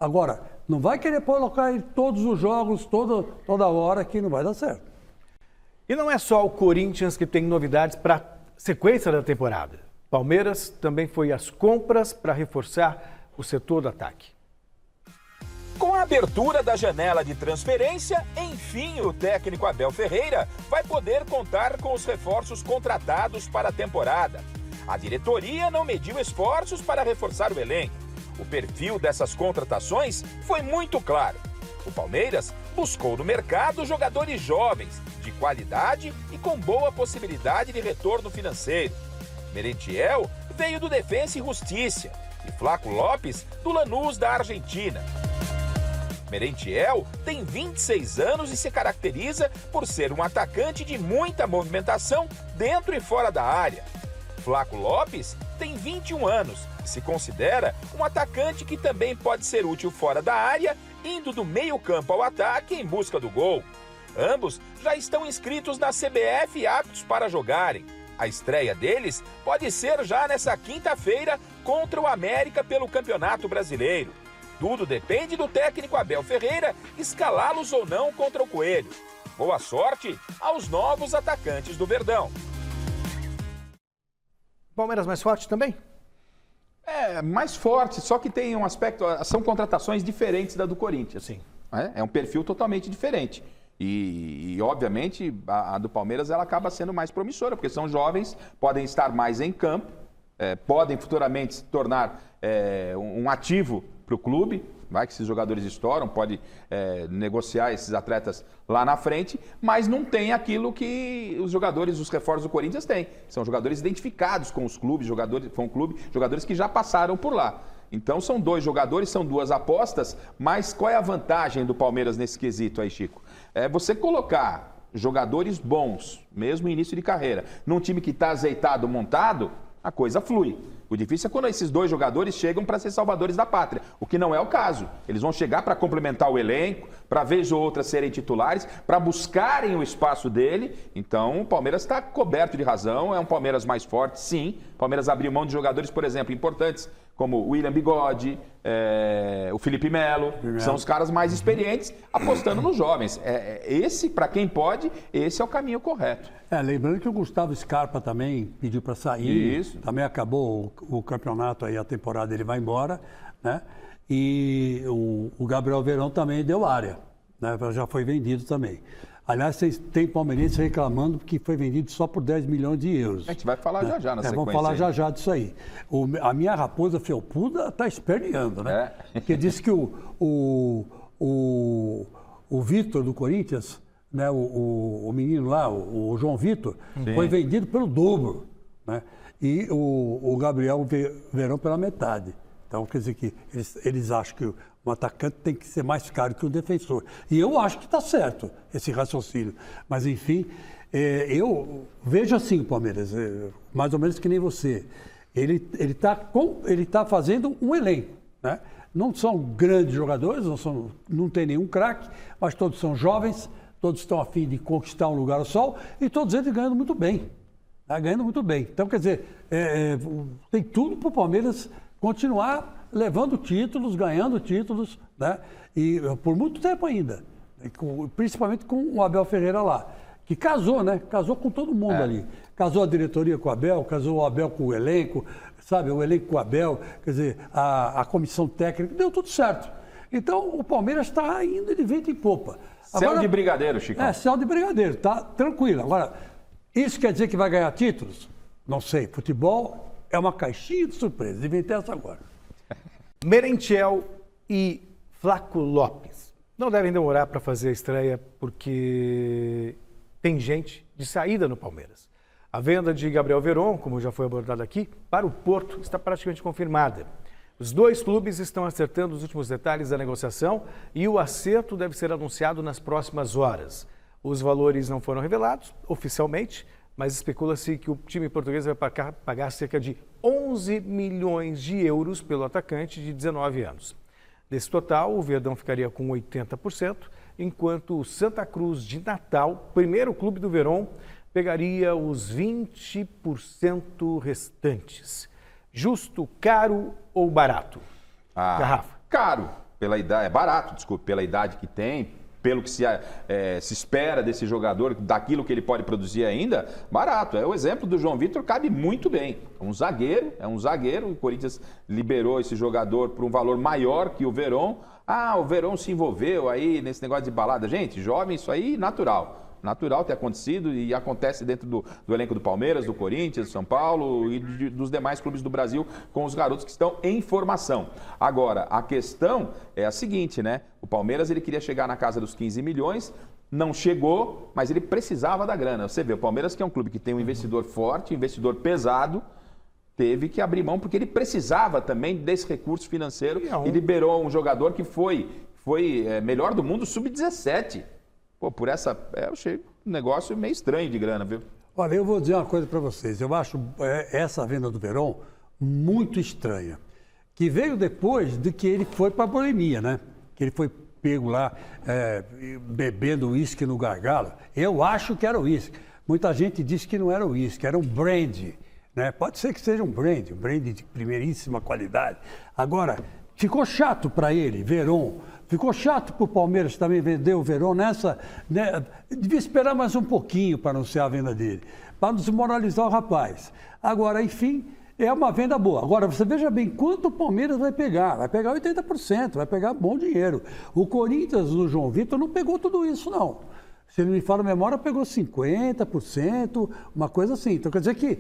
Agora, não vai querer colocar em todos os jogos, toda hora, que não vai dar certo. E não é só o Corinthians que tem novidades para a sequência da temporada. Palmeiras também foi às compras para reforçar o setor do ataque. Com a abertura da janela de transferência, enfim, o técnico Abel Ferreira vai poder contar com os reforços contratados para a temporada. A diretoria não mediu esforços para reforçar o elenco. O perfil dessas contratações foi muito claro. O Palmeiras buscou no mercado jogadores jovens, de qualidade e com boa possibilidade de retorno financeiro. Merentiel veio do Defensa e Justiça e Flaco Lopes do Lanús da Argentina. Merentiel tem 26 anos e se caracteriza por ser um atacante de muita movimentação dentro e fora da área. Flaco Lopes tem 21 anos e se considera um atacante que também pode ser útil fora da área, indo do meio-campo ao ataque em busca do gol. Ambos já estão inscritos na CBF e aptos para jogarem. A estreia deles pode ser já nessa quinta-feira contra o América pelo Campeonato Brasileiro. Tudo depende do técnico Abel Ferreira escalá-los ou não contra o Coelho. Boa sorte aos novos atacantes do Verdão. Palmeiras mais forte também? É, mais forte, só que tem um aspecto, são contratações diferentes da do Corinthians. Sim. É um perfil totalmente diferente. E obviamente, a do Palmeiras ela acaba sendo mais promissora, porque são jovens, podem estar mais em campo, podem futuramente se tornar um ativo para o clube, vai que esses jogadores estouram, pode negociar esses atletas lá na frente, mas não tem aquilo que os jogadores, os reforços do Corinthians têm. São jogadores identificados com os clubes, jogadores que já passaram por lá. Então são dois jogadores, são duas apostas, mas qual é a vantagem do Palmeiras nesse quesito aí, Chico? É você colocar jogadores bons, mesmo no início de carreira, num time que está azeitado, montado, a coisa flui. O difícil é quando esses dois jogadores chegam para ser salvadores da pátria, o que não é o caso. Eles vão chegar para complementar o elenco, para vez ou outra serem titulares, para buscarem o espaço dele. Então o Palmeiras está coberto de razão, é um Palmeiras mais forte, sim. O Palmeiras abriu mão de jogadores, por exemplo, importantes, como o William Bigode, o Felipe Melo, são os caras mais experientes, apostando nos jovens. Esse, para quem pode, esse é o caminho correto. Lembrando que o Gustavo Scarpa também pediu para sair. Isso. Também acabou o campeonato, aí a temporada ele vai embora, né? E o Gabriel Verão também deu área, né? Já foi vendido também. Aliás, vocês têm palmeirenses reclamando que foi vendido só por 10 milhões de euros. A gente vai falar já na sequência. Vamos falar já disso aí. A minha raposa felpuda está esperneando, né? Porque disse que o Vitor do Corinthians, né? O menino lá, o João Vitor, foi vendido pelo dobro. né? E o Gabriel Verón pela metade. Então, quer dizer que eles acham que um atacante tem que ser mais caro que um defensor. E eu acho que está certo esse raciocínio. Mas, enfim, eu vejo assim o Palmeiras, mais ou menos que nem você. Ele tá fazendo um elenco, né? Não são grandes jogadores, não tem nenhum craque, mas todos são jovens, todos estão a fim de conquistar um lugar ao sol e todos eles ganhando muito bem. Tá ganhando muito bem. Então, quer dizer, tem tudo para o Palmeiras continuar levando títulos, ganhando títulos, né? E por muito tempo ainda. Principalmente com o Abel Ferreira lá, que casou, né? Casou com todo mundo ali. Casou a diretoria com o Abel, casou o Abel com o elenco, sabe? O elenco com o Abel, quer dizer, a comissão técnica, deu tudo certo. Então, o Palmeiras está indo de vento em popa. Céu de brigadeiro, Chico. Céu de brigadeiro, tá tranquilo. Agora, isso quer dizer que vai ganhar títulos? Não sei. Futebol é uma caixinha de surpresas. Inventei essa agora. Merentiel e Flaco Lopes não devem demorar para fazer a estreia porque tem gente de saída no Palmeiras. A venda de Gabriel Verón, como já foi abordado aqui, para o Porto está praticamente confirmada. Os dois clubes estão acertando os últimos detalhes da negociação e o acerto deve ser anunciado nas próximas horas. Os valores não foram revelados oficialmente, mas especula-se que o time português vai pagar cerca de 11 milhões de euros pelo atacante de 19 anos. Desse total, o Verdão ficaria com 80%, enquanto o Santa Cruz de Natal, primeiro clube do Verón, pegaria os 20% restantes. Justo, caro ou barato? Garrafa. Caro, pela idade, barato, desculpe, pela idade que tem, pelo que se espera desse jogador, daquilo que ele pode produzir ainda, barato. O exemplo do João Vitor cabe muito bem. É um zagueiro, o Corinthians liberou esse jogador por um valor maior que o Verón. O Verón se envolveu aí nesse negócio de balada. Gente, jovem, isso aí natural. Natural ter acontecido e acontece dentro do elenco do Palmeiras, do Corinthians, do São Paulo e dos demais clubes do Brasil com os garotos que estão em formação. Agora, a questão é a seguinte, né? O Palmeiras ele queria chegar na casa dos 15 milhões, não chegou, mas ele precisava da grana. Você vê, o Palmeiras que é um clube que tem um investidor forte, um investidor pesado, teve que abrir mão porque ele precisava também desse recurso financeiro e liberou um jogador que foi melhor do mundo sub-17. Pô, por essa... eu achei um negócio meio estranho de grana, viu? Olha, eu vou dizer uma coisa para vocês. Eu acho essa venda do Verón muito estranha. Que veio depois de que ele foi para a boemia, né? Que ele foi pego lá bebendo uísque no gargalo. Eu acho que era uísque. Muita gente disse que não era uísque, era um brandy, né? Pode ser que seja um brandy de primeiríssima qualidade. Agora, ficou chato para ele, Verón. Ficou chato para o Palmeiras também vender o Verón nessa... Né? Devia esperar mais um pouquinho para anunciar a venda dele, para desmoralizar o rapaz. Agora, enfim, é uma venda boa. Agora, você veja bem quanto o Palmeiras vai pegar. Vai pegar 80%, vai pegar bom dinheiro. O Corinthians, do João Vitor, não pegou tudo isso, não. Se não me fala a memória, pegou 50%, uma coisa assim. Então, quer dizer que,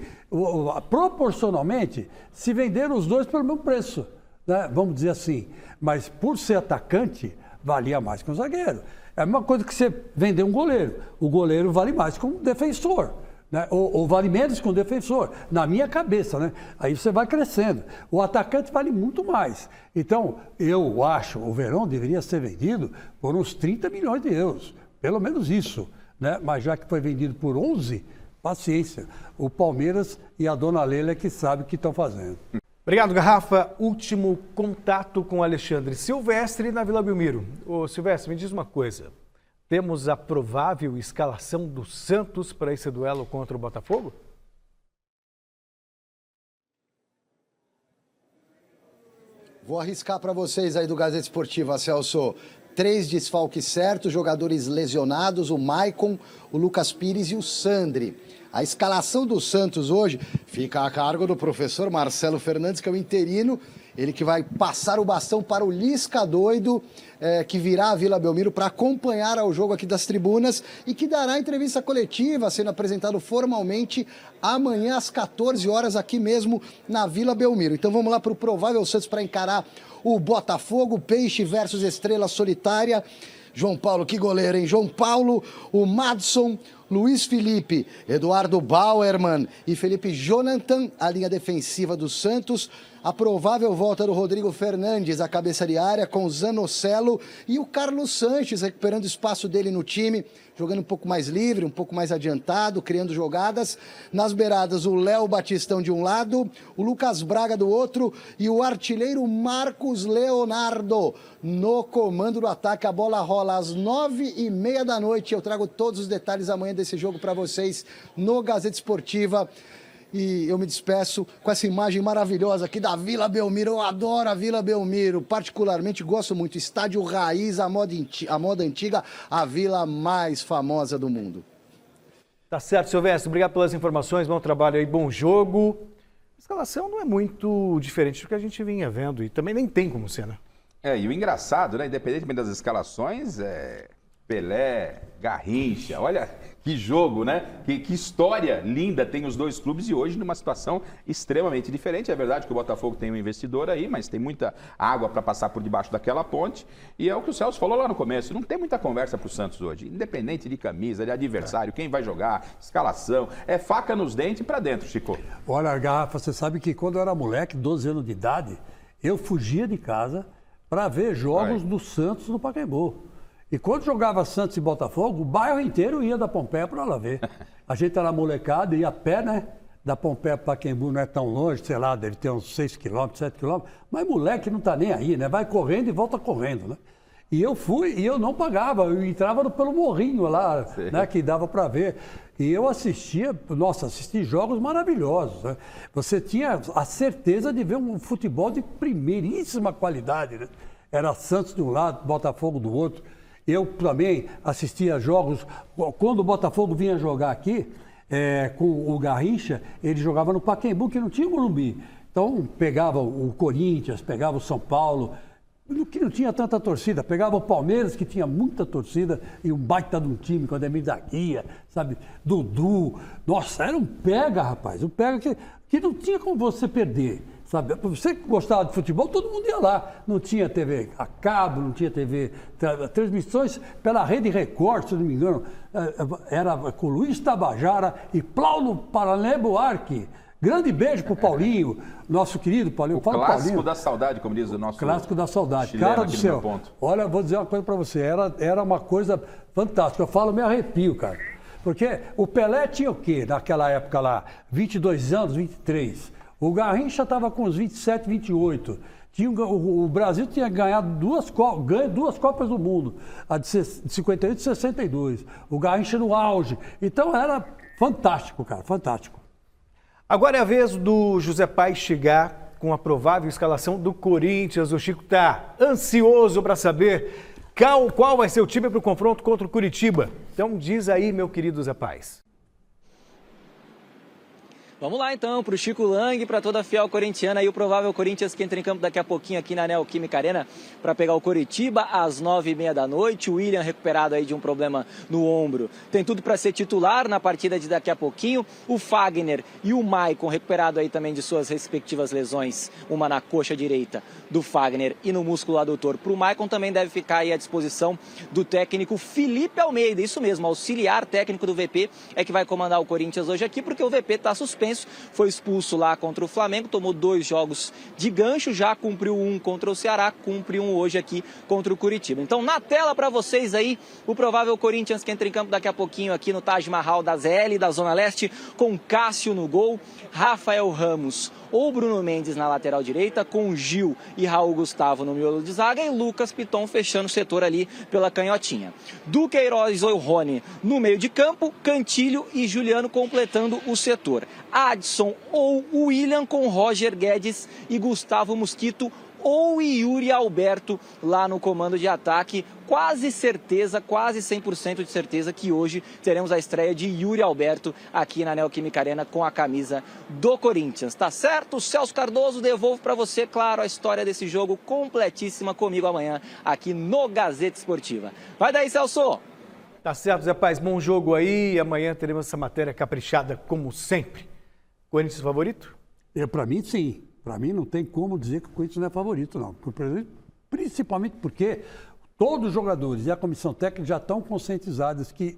proporcionalmente, se venderam os dois pelo mesmo preço. Né? Vamos dizer assim, mas por ser atacante, valia mais que um zagueiro. É a mesma coisa que você vender um goleiro. O goleiro vale mais que um defensor, né? Ou vale menos que um defensor, na minha cabeça, né? Aí você vai crescendo. O atacante vale muito mais. Então, eu acho que o Verón deveria ser vendido por uns 30 milhões de euros, pelo menos isso, né? Mas já que foi vendido por 11, paciência. O Palmeiras e a dona Leila é que sabem o que estão fazendo. Obrigado, Garrafa. Último contato com Alexandre Silvestre na Vila Belmiro. Ô, Silvestre, me diz uma coisa. Temos a provável escalação do Santos para esse duelo contra o Botafogo? Vou arriscar para vocês aí do Gazeta Esportiva, Celso. 3 desfalques certos, jogadores lesionados, o Maicon, o Lucas Pires e o Sandri. A escalação do Santos hoje fica a cargo do professor Marcelo Fernandes, que é o interino, ele que vai passar o bastão para o Lisca doido, que virá à Vila Belmiro para acompanhar o jogo aqui das tribunas e que dará entrevista coletiva, sendo apresentado formalmente amanhã às 14 horas aqui mesmo na Vila Belmiro. Então vamos lá para o provável Santos para encarar o Botafogo, Peixe versus Estrela Solitária. João Paulo, que goleiro, hein? João Paulo, o Madson, Luiz Felipe, Eduardo Bauerman e Felipe Jonathan, a linha defensiva do Santos. A provável volta do Rodrigo Fernandes, a cabeça de área, com o Zanocelo e o Carlos Sanches recuperando o espaço dele no time, jogando um pouco mais livre, um pouco mais adiantado, criando jogadas. Nas beiradas, o Léo Batistão de um lado, o Lucas Braga do outro e o artilheiro Marcos Leonardo no comando do ataque. A bola rola às 9h30 da noite. Eu trago todos os detalhes amanhã desse jogo para vocês no Gazeta Esportiva. E eu me despeço com essa imagem maravilhosa aqui da Vila Belmiro. Eu adoro a Vila Belmiro, particularmente gosto muito. Estádio raiz, a moda antiga, a vila mais famosa do mundo. Tá certo, Silvestre. Obrigado pelas informações, bom trabalho aí, bom jogo. A escalação não é muito diferente do que a gente vinha vendo e também nem tem como ser, né? E o engraçado, né? Independentemente das escalações, Pelé, Garrincha, olha que jogo, né? Que história linda tem os dois clubes e hoje numa situação extremamente diferente. É verdade que o Botafogo tem um investidor aí, mas tem muita água para passar por debaixo daquela ponte. E é o que o Celso falou lá no começo, não tem muita conversa para o Santos hoje. Independente de camisa, de adversário, quem vai jogar, escalação, é faca nos dentes para dentro, Chico. Olha, Garrafa, você sabe que quando eu era moleque, 12 anos de idade, eu fugia de casa para ver jogos do Santos no Pacaembu. E quando jogava Santos e Botafogo, o bairro inteiro ia da Pompeia para lá ver. A gente era molecada, ia a pé, né? Da Pompeia para Pacaembu não é tão longe, sei lá, deve ter uns 6 quilômetros, 7 quilômetros. Mas moleque não tá nem aí, né? Vai correndo e volta correndo, né? E eu fui e eu não pagava, eu entrava pelo morrinho lá, né? Que dava para ver. E eu assistia, assisti jogos maravilhosos, né? Você tinha a certeza de ver um futebol de primeiríssima qualidade, né? Era Santos de um lado, Botafogo do outro. Eu também assistia jogos, quando o Botafogo vinha jogar aqui, com o Garrincha, ele jogava no Pacaembu, que não tinha Morumbi. Então, pegava o Corinthians, pegava o São Paulo, que não tinha tanta torcida, pegava o Palmeiras, que tinha muita torcida, e um baita de um time, com o Ademir da Guia, sabe, Dudu. Nossa, era um pega, rapaz, um pega que não tinha como você perder. Sabe, você que gostava de futebol, todo mundo ia lá. Não tinha TV a cabo, não tinha TV... Transmissões pela Rede Record, se não me engano. Era com Luiz Tabajara e Paulo Parané Buarque. Grande beijo pro Paulinho, nosso querido Paulinho. O clássico da saudade, como diz o nosso... Clássico da saudade. Cara do céu, olha, vou dizer uma coisa para você. Era uma coisa fantástica. Eu falo, me arrepio, cara. Porque o Pelé tinha o quê naquela época lá? 22 anos, 23. O Garrincha estava com uns 27, 28. O Brasil tinha ganhado duas Copas do Mundo, a de 58 e de 62. O Garrincha no auge. Então era fantástico, cara, fantástico. Agora é a vez do José Paes chegar com a provável escalação do Corinthians. O Chico está ansioso para saber qual vai ser o time para o confronto contra o Curitiba. Então diz aí, meu querido José Paes. Vamos lá então, para o Chico Lang, para toda a fiel corintiana e o provável Corinthians que entra em campo daqui a pouquinho aqui na Neoquímica Arena para pegar o Coritiba às 9h30 da noite. O William recuperado aí de um problema no ombro. Tem tudo para ser titular na partida de daqui a pouquinho. O Fagner e o Maicon recuperado aí também de suas respectivas lesões. Uma na coxa direita do Fagner e no músculo adutor. Para o Maicon também deve ficar aí à disposição do técnico Felipe Almeida. Isso mesmo, auxiliar técnico do VP é que vai comandar o Corinthians hoje aqui porque o VP está suspenso. Foi expulso lá contra o Flamengo, tomou 2 jogos de gancho, já cumpriu 1 contra o Ceará, cumpre 1 hoje aqui contra o Curitiba. Então na tela para vocês aí, o provável Corinthians que entra em campo daqui a pouquinho aqui no Taj Mahal da ZL, da Zona Leste, com Cássio no gol, Rafael Ramos ou Bruno Mendes na lateral direita, com Gil e Raul Gustavo no miolo de zaga e Lucas Piton fechando o setor ali pela canhotinha. Duqueiroz ou Rony no meio de campo, Cantilho e Juliano completando o setor. Adson ou William com Roger Guedes e Gustavo Mosquito ou Yuri Alberto lá no comando de ataque. Quase certeza, quase 100% de certeza que hoje teremos a estreia de Yuri Alberto aqui na Neoquímica Arena com a camisa do Corinthians. Tá certo? Celso Cardoso, devolvo para você, claro, a história desse jogo completíssima comigo amanhã aqui no Gazeta Esportiva. Vai daí, Celso! Tá certo, Zé Paes, bom jogo aí. Amanhã teremos essa matéria caprichada como sempre. Corinthians favorito? Para mim, sim. Para mim, não tem como dizer que o Corinthians não é favorito, não. Principalmente porque todos os jogadores e a comissão técnica já estão conscientizados que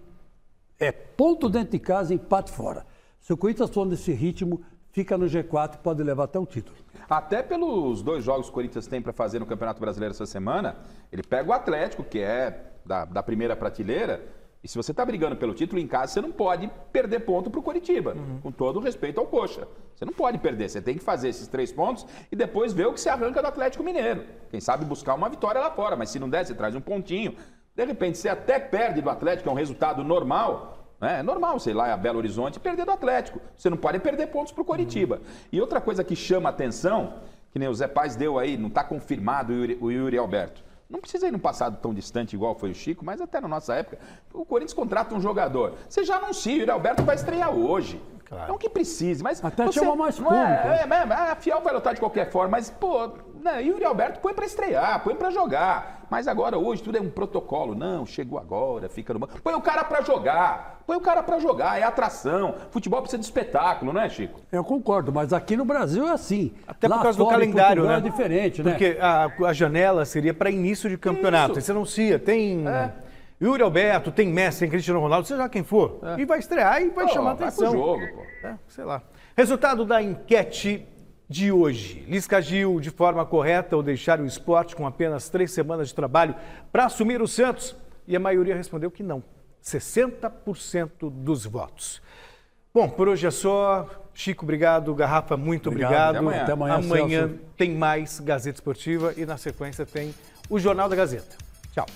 É ponto dentro de casa e empate fora. Se o Corinthians for nesse ritmo, fica no G4 e pode levar até o título. Até pelos 2 jogos que o Corinthians tem para fazer no Campeonato Brasileiro essa semana, ele pega o Atlético, que é da primeira prateleira, e se você está brigando pelo título em casa, você não pode perder ponto para o Coritiba, com todo o respeito ao Coxa. Você não pode perder, você tem que fazer esses 3 pontos e depois ver o que você arranca do Atlético Mineiro. Quem sabe buscar uma vitória lá fora, mas se não der, você traz um pontinho. De repente, você até perde do Atlético, que é um resultado normal. É normal, sei lá, a Belo Horizonte perder do Atlético. Você não pode perder pontos para o Coritiba. E outra coisa que chama a atenção, que nem o Zé Paz deu aí, não está confirmado o Yuri Alberto. Não precisa ir num passado tão distante igual foi o Chico, mas até na nossa época, o Corinthians contrata um jogador. Você já anuncia, o Yuri Alberto vai estrear hoje. Claro. Não que precise, mas... Até chama mais público. A Fiel vai lotar de qualquer forma, mas, pô, Yuri Alberto põe pra estrear, põe pra jogar. Mas agora, hoje, tudo é um protocolo. Não, chegou agora, fica no banco. Põe o cara pra jogar. É atração. Futebol precisa de espetáculo, não é, Chico? Eu concordo, mas aqui no Brasil é assim. Até por causa do calendário, né? É diferente, né? Porque a janela seria para início de campeonato. Isso. Você anuncia, tem... Yuri Alberto, tem Messi, tem Cristiano Ronaldo, seja quem for. E vai estrear e vai chamar atenção. Vai pro jogo, pô. Sei lá. Resultado da enquete de hoje. Lisca agiu de forma correta ao deixar o esporte com apenas 3 semanas de trabalho para assumir o Santos? E a maioria respondeu que não. 60% dos votos. Bom, por hoje é só. Chico, obrigado. Garrafa, muito obrigado. Até amanhã. Amanhã tem mais Gazeta Esportiva e na sequência tem o Jornal da Gazeta. Tchau.